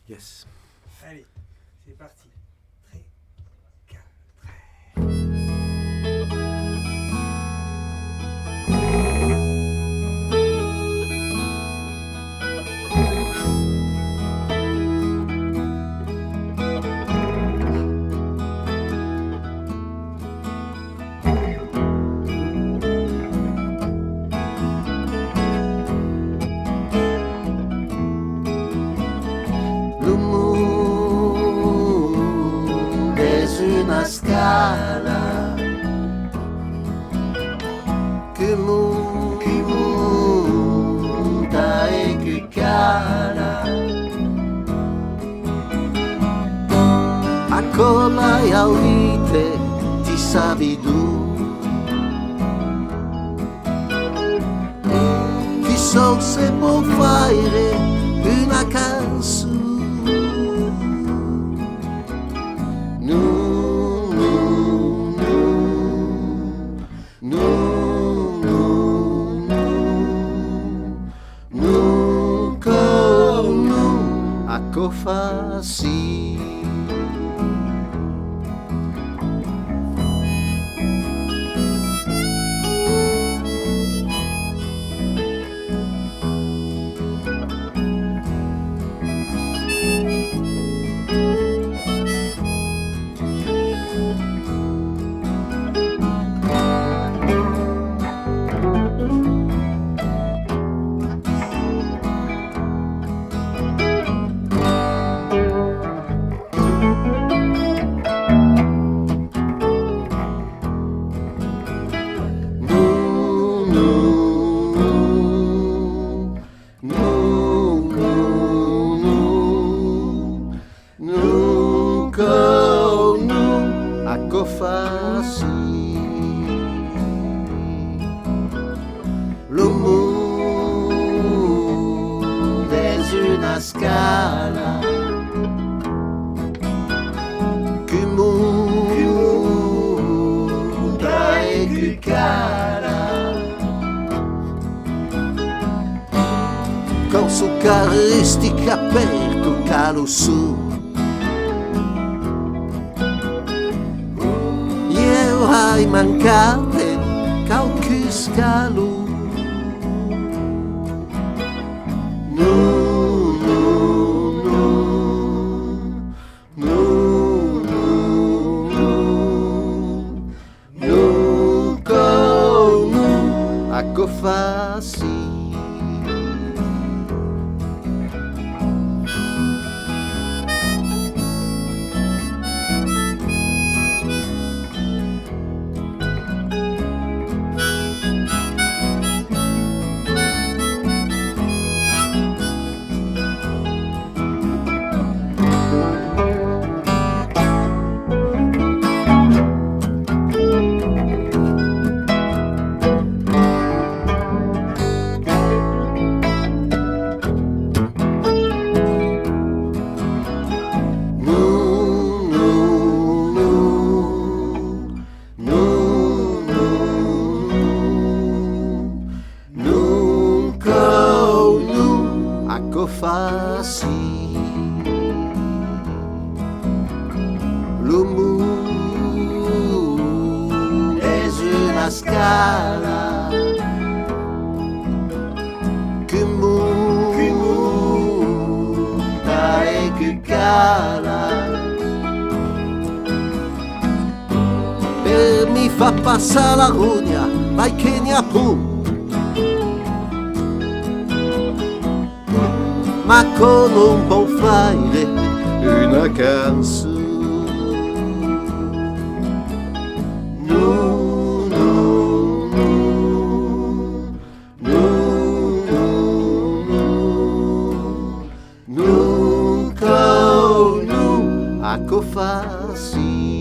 Yes. Allez, c'est parti. Très, 4, una scala che monta e che cala, a colla e a vite ti savi tu, chi so se può fare una canzone. Faci lo mondo è una scala che monta e che cala, con su caratteristiche aperto calo su. Hai mancate qualche scalo, no, no, no, no, no, no, no, a co faci. Lo mondo è una scala che monta e che cala, e mi fa passare la rogna, vai che ne ha punto. Ma con un po' fare una canzone. No, no, no, no, no, no, no, a co faci.